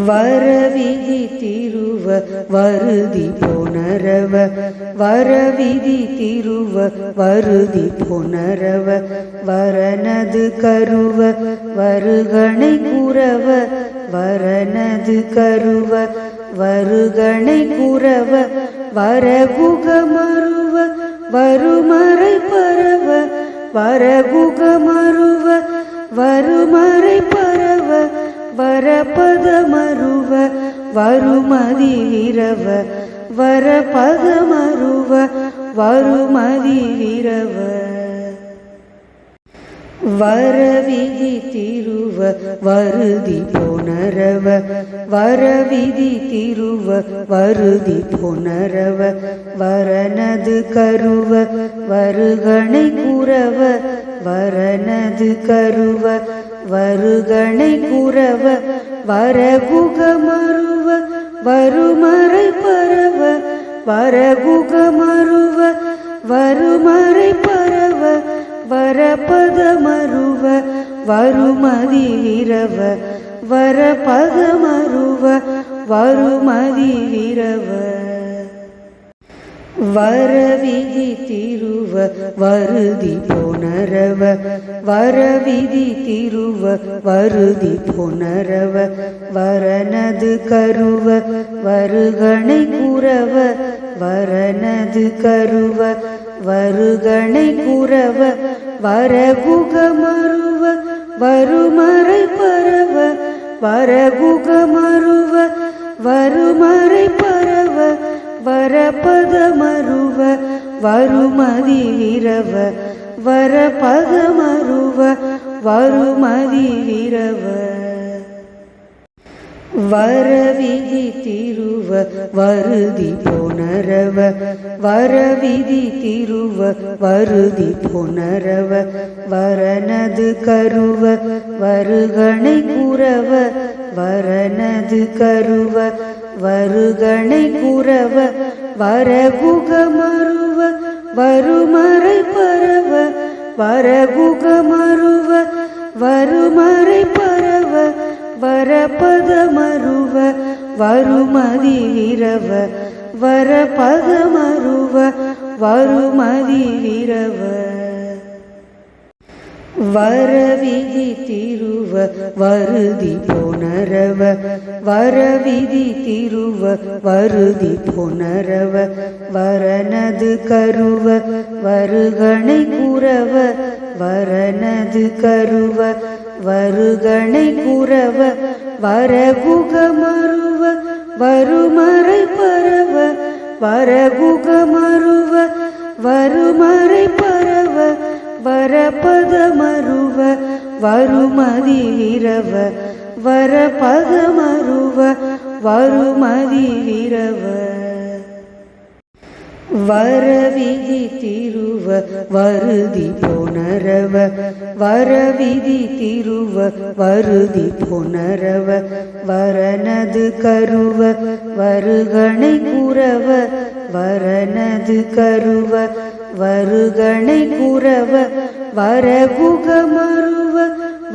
வரவிதி திருவ வருதி புனரவ வரவிதி திருவ வருதி புனரவ வரனது கருவ வருகணை குரவ வரனது கருவ வருகணை குரவ வரகுகமருவ வருமறை பரவ வரகுகமருவ வருமறை பரவ வரபதமருவ வருமதி விரவ வரபதமருவ வருமதி விரவ வரவிதி திருவ வருதி புனரவ வரவிதி திருவ வருதி புனரவ வரனது கருவ வருகணை குரவ வரனது கருவ வருகணை குரவ வரகுகமருவ வருமறை பரவ வரகுகமருவ வருமறை பரவ வரபதமருவ வருமதி விரவ வரபதமருவ வருமதி விரவ வரவிதி திருவ வருதி புனரவ வரவிதி திருவ வருதி புனரவ வரனது கருவ வருகணை குரவ வரனது கருவ வருகணை குரவ வரகுகமருவ வருமறை பரவ வரகுகமருவ வருமறை பரவ வரபதமருவ வருமதி விரவ வரபதமருவ வருமதி விரவ வரவிதி திருவ வருதி புனரவ வரவிதி திருவ வருதி புனரவ வரனது கருவ வருகணை குரவ வரனது கருவ வருகணை குரவ வரகுகமருவ வருமறை பரவ வரகுகமருவ வருமறை பரவ வரபதமருவ வருமதி விரவ வரபதமருவ வருமதி விரவ வரவிதி திருவ வருதி புனரவ வரவிதி திருவ வருதி புனரவ வரனது கருவ வருகணை குரவ வரனது கருவ வருகணை குரவ வரகுகமருவ வருமறை பரவ வரகுகமருவ வருமறை பரவ வரபதமருவ வருமதி விரவ வரபதமருவ வருமதி விரவ வரவிதி திருவ வருதி புனரவ வரவிதி திருவ வருதி புனரவ வரனது கருவ வருகணை குரவ வரனது கருவ வருகணை குரவ வரகுகமருவ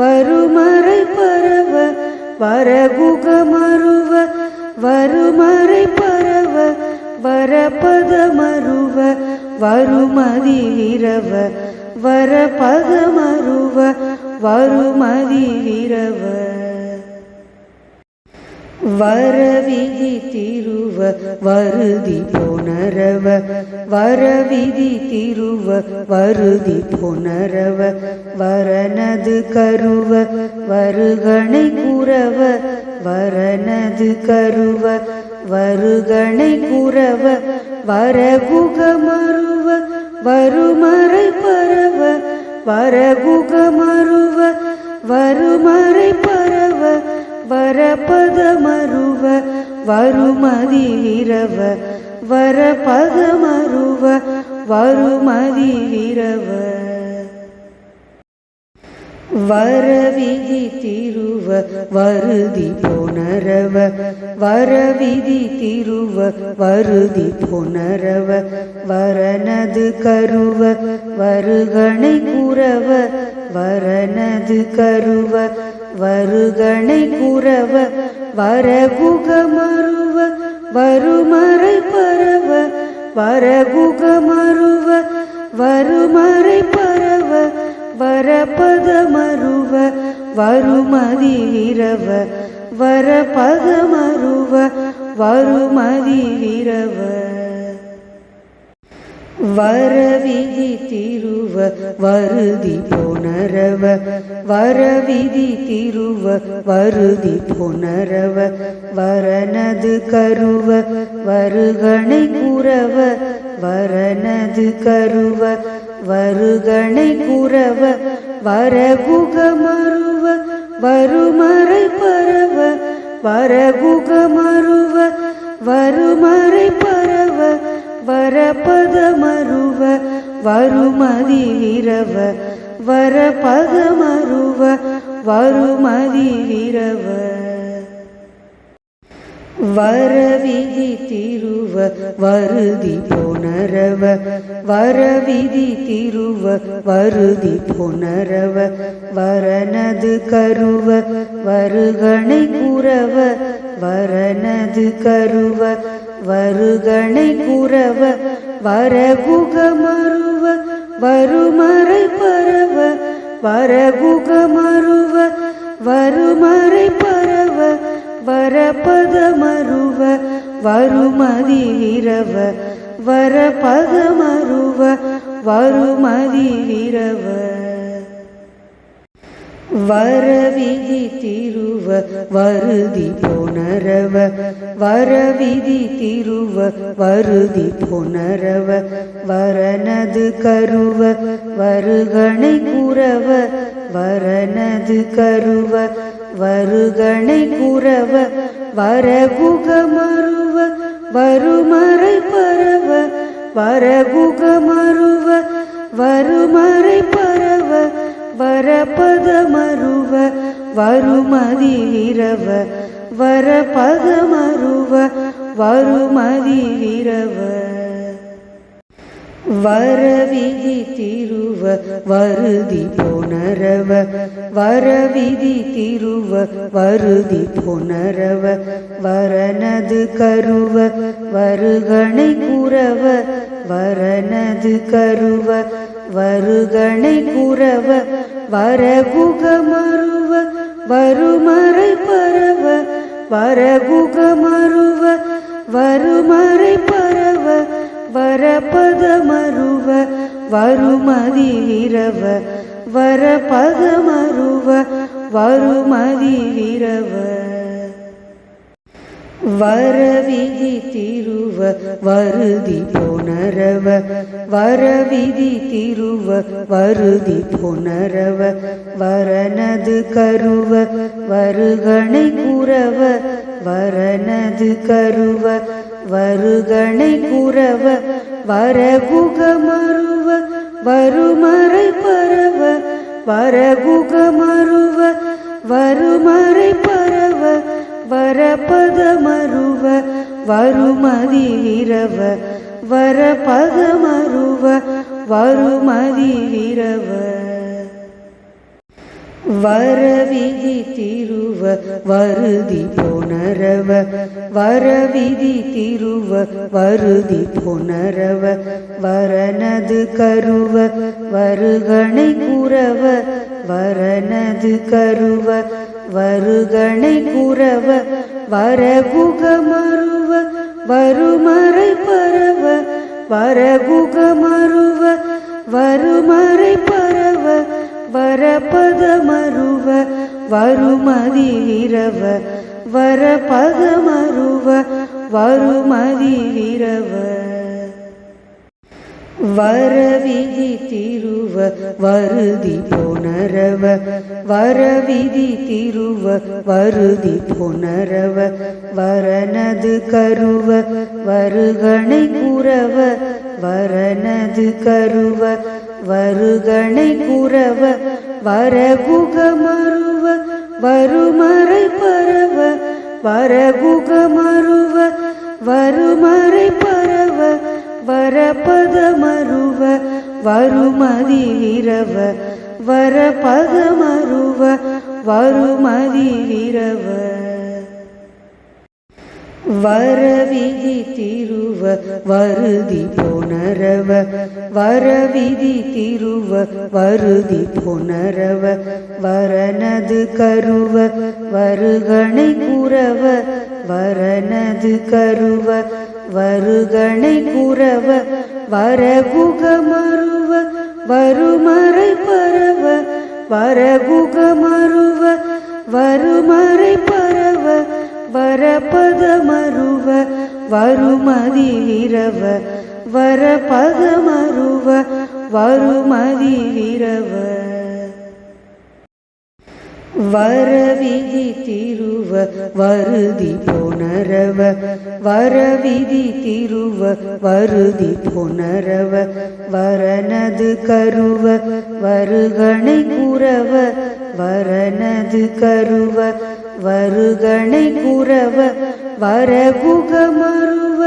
வருமறை பரவ வரகுகமருவ வருமறை பரவ வரபதமருவ வருமதி விரவ வரபதமருவ வருமதி விரவ வரவிதி திருவ வருதி புனரவ வரவிதி திருவ வருதி புனரவ வரனது கருவ வருகணை குரவ வரனது கருவ வருகணை குரவ வரகுகமருவ வருமறை பரவ வரகுகமருவ வருமறை பரவ வரபதமருவ வருமதி விரவ வரபதமருவ வருமதி விரவ வரவிதி திருவ வருதி புனரவ வரவிதி திருவ வருதி புனரவ வரனது கருவ வருகணை குரவ வரனது கருவ வருகணை குரவ வரகுகமருவ வருமறை பரவ வரகுகமருவ வருமறை பரவ வரபதமருவ வருமதி விரவ வரபதமருவ வருமதி விரவ வரவிதி திருவ வருதி புனரவ வரவிதி திருவ வருதி புனரவ வரனது கருவ வருகணை குரவ வரனது கருவ வருகணை குரவ வரகுகமருவ வருமறை பரவ வரகுகமருவ வருமறை பரவ வரபதமருவ வருமதி விரவ வரபதமருவ வருமதி விரவ வரவிதி திருவ வருதி புனரவ வரவிதி திருவ வருதி புனரவ வரனது கருவ வருகணை குரவ வரனது கருவ வருகணை குரவ வரகுகமருவ வருமறை பரவ வரகுகமருவ வருமறை பரவ வரபதமருவ வருமதி விரவ வரபதமருவ வருமதி விரவ வரவிதி திருவ வருதி புனரவ வரவிதி திருவ வருதி புனரவ வரனது கருவ வருகணை குரவ வரனது கருவ வருகணை குரவ வரகுகமருவ வருமறை பரவ வரகுகமருவ வருமறை பரவ வரபதமருவ வருமதி விரவ வரபதமருவ வருமதி விரவ வரவிதி திருவ வருதி புனரவ வரவிதி திருவ வருதி புனரவ வரனது கருவ வருகணை குரவ வரனது கருவ வருகணை குரவ வரகுகமருவ வருமறை பரவ வரகுகமருவ வருமறை பரவ வரபதமருவ வருமதி விரவ வரபதமருவ வருமதி விரவ வரவிதி திருவ வருதி புனரவ வரவிதி திருவ வருதி புனரவ வரனது கருவ வருகணை குரவ வரனது கருவ வருகணை குரவ வரகுகமருவ வருமறை பரவ வரகுகமருவ வருமறை பரவ வரபதமருவ வருமதி விரவ வரபதமருவ வருமதி விரவ வரவிதி திருவ வருதி புனரவ வரவிதி திருவ வருதி புனரவ வரனது கருவ வருகணை குரவ வரனது கருவ வருகணை குரவ வரகுகமருவ வருமறை பரவ வரகுகமருவ வருமறை பரவ வரபதமருவ வருமதி விரவ வரபதமருவ வருமதி விரவ வரவிதி திருவ வருதி புனரவ வரவிதி திருவ வருதி புனரவ வரனது கருவ வருகணை குரவ வரனது கருவ வருகணை குரவ வரகுகமருவ வருமறை பரவ வரகுகமருவ வருமறை பரவ வரபதமருவ வருமதி விரவ வரபதமருவ வருமதி விரவ வரவிதி திருவ வருதி புனரவ வரவிதி திருவ வருதி புனரவ வரனது கருவ வருகணை குறவ வரனது கருவ வருகணை குறவ வரகுகமருவ வருமறை பரவ வரகுகமருவ வருமறை பரவ வரபதமருவ வருமதி விரவ வரபதமருவ வருமதி விரவ வரவிதி திருவ வருதி புனரவ வரவிதி திருவ வருதி புனரவ வரனது கருவ வருகணை குறவ வரனது கருவ வருகணை குறவ வரகுகமருவ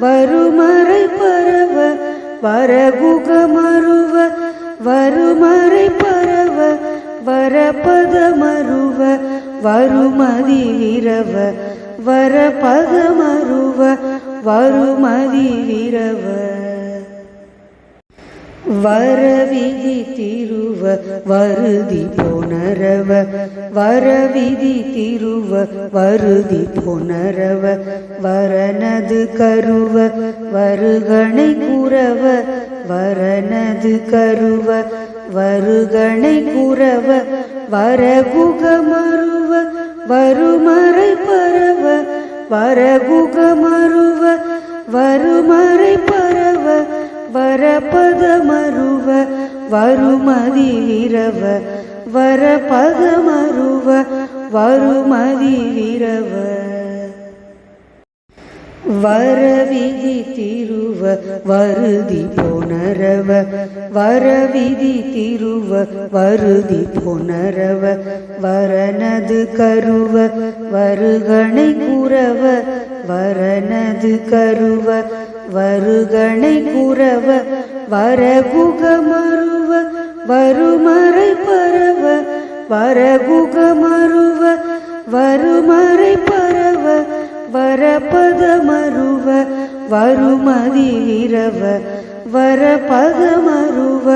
வருமறை பரவ வரகுகமருவ வருமறை பரவ வரபதமருவ வருமதி விரவ வரபதமருவ வருமதி விரவ வரவிதி திருவ வருதி புனரவ வரவிதி திருவ வருதி புனரவ வரனது கருவ வருகணை குறவ வரனது கருவ வருகணை குறவ வரகுகமருவ வருமறை பரவ வரகுகமருவ வருமறை பரவ வரபதமருவ வருமதி விரவ வரபதமருவ வருமதி விரவ வரவிதி திருவ வருதி புனரவ வரவிதி திருவ வருதி புனரவ வரனது கருவ வருகணை குறவ வரனது கருவ வருகணை குறவ வரகுகமருவ வருமறை பரவ வரகுகமருவ வருமறை பரவ வரபதமருவ வருமதி விரவ வரபதமருவ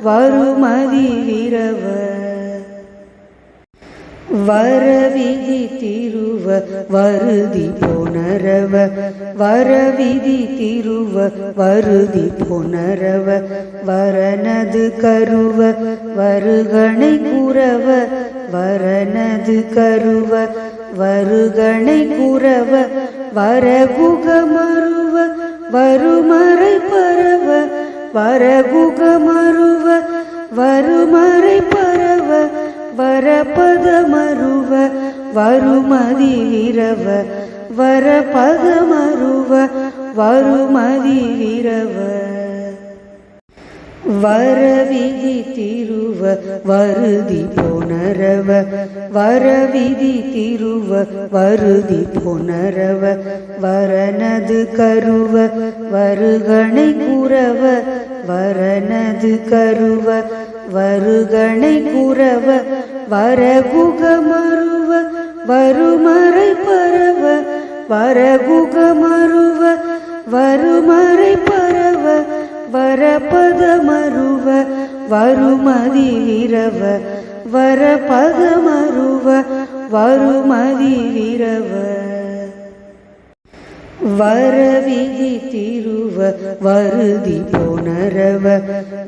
வருமதி விரவ வரவிதி திருவ வருதி புனரவ வரவிதி திருவ வருதி புனரவ வரனது கருவ வருகணை குறவ வரனது கருவ வருகணை குறவ வரகுகமருவ வருமறை பரவ வரகுகமருவ வருமறை பரவ வரபதமருவ வருமதி விரவ வரபதமருவ வருமதி விரவ வரவிதி திருவ வருதி புனரவ வரவிதி திருவ வருதி புனரவ வரனது கருவ வருகணை குறவ வரனது கருவ வருகணை குறவ வரகுகமருவ வருமறை பரவ வரகுகமருவ வருமறை பரவ வரபதமருவ வருமதி விரவ வரபதமருவ வருமதி விரவ வரவிதி திருவ வருதி புனரவ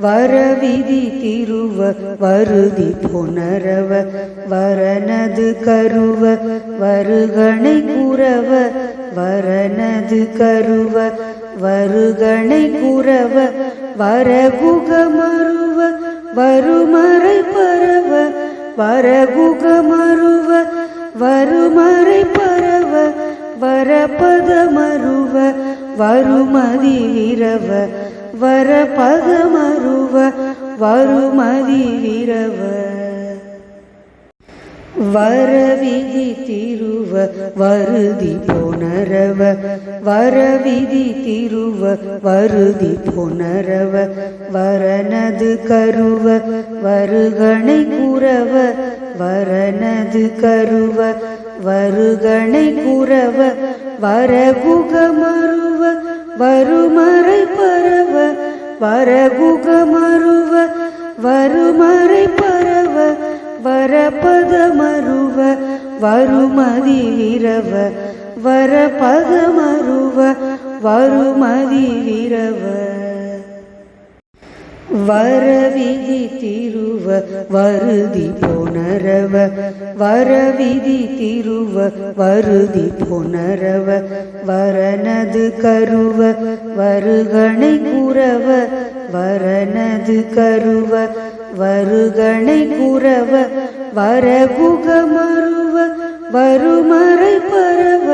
வரவிதி திருவ வருதி புனரவ வரனது கருவ வருகணை குறவ வரனது கருவ வருகணை குறவ வரகுகமருவ வருமறை பரவ வரகுகமருவ வருமறை பரவ வரபதமருவ வருமதி விரவ வரபதமருவ வருமதி விரவ வரவிதி திருவ வருதி புனரவ வரவிதி திருவ வருதி புனரவ வரனது கருவ வருகணை குறவ வரனது கருவ வருகணை குறவ வரகுகமருவ வருமறை பரவ வரகுகமருவ வருமறை பரவ வரபதமருவ வருமதி விரவ வரபதமருவ வருமதி விரவ வரவிதி திருவ வருதி புனரவ வரவிதி திருவ வருதி புனரவ வரணது கருவ வருகணை குரவ வரணது கருவ வருகணை குரவ வரகுகமருவ வருமறை பரவ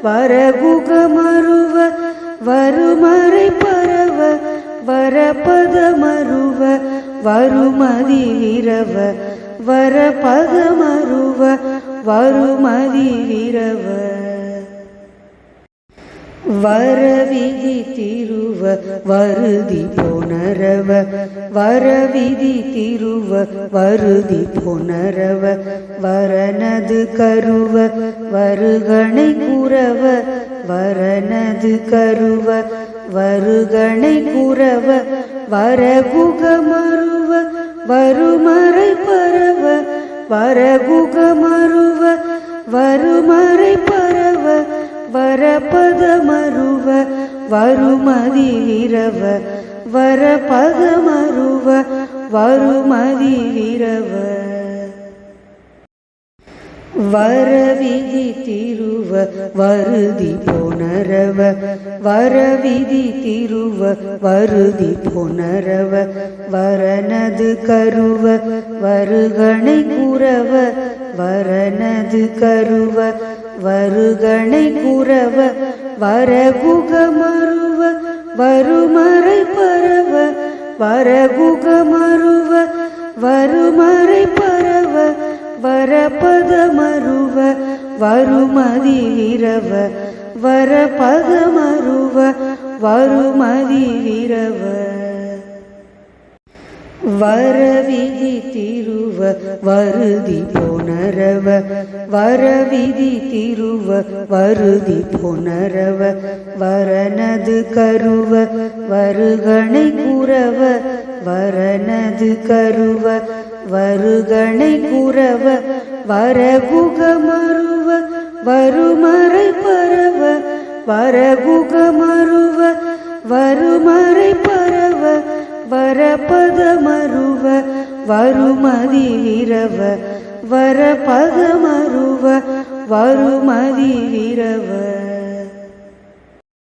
வரகுகமருவ வருமறை பரவ வரபதமருவ வருமதி விரவ வரபதமருவ வருமதி விரவ வரவிதி திருவ வருதி புனரவ வரவிதி திருவ வருதி புனரவ வரணது கருவ வருகணை குரவ வரணது கருவ வருகணை குரவ வரகுகமருவ வருமறை பரவ வரகுகமருவ வருமறை பரவ வரபதமருவ வருமதி விரவ வரபதமருவ வருமதி விரவ வரவிதி திருவ வருதி புனரவ வரவிதி திருவ வருதி புனரவ வரணது கருவ வருகணை குரவ வரணது கருவ வருகணை குரவ வரகுகமருவ வருமறை பரவ வரகுகமருவ வருமறை பரவ வரபதமருவ வருமதி விரவ வரபதமருவ வருமதி விரவ வரவிதி திருவ வருதி புனரவ வரவிதி திருவ வருதி புனரவ வரணது கருவ வருகணை குரவ வரணது கருவ வருகணை குரவ வரகுகமருவ வருமறை பரவ வரகுகமருவ வருமறை பரவ வரபதமருவ வருமதி விரவ வரபதமருவ வருமதி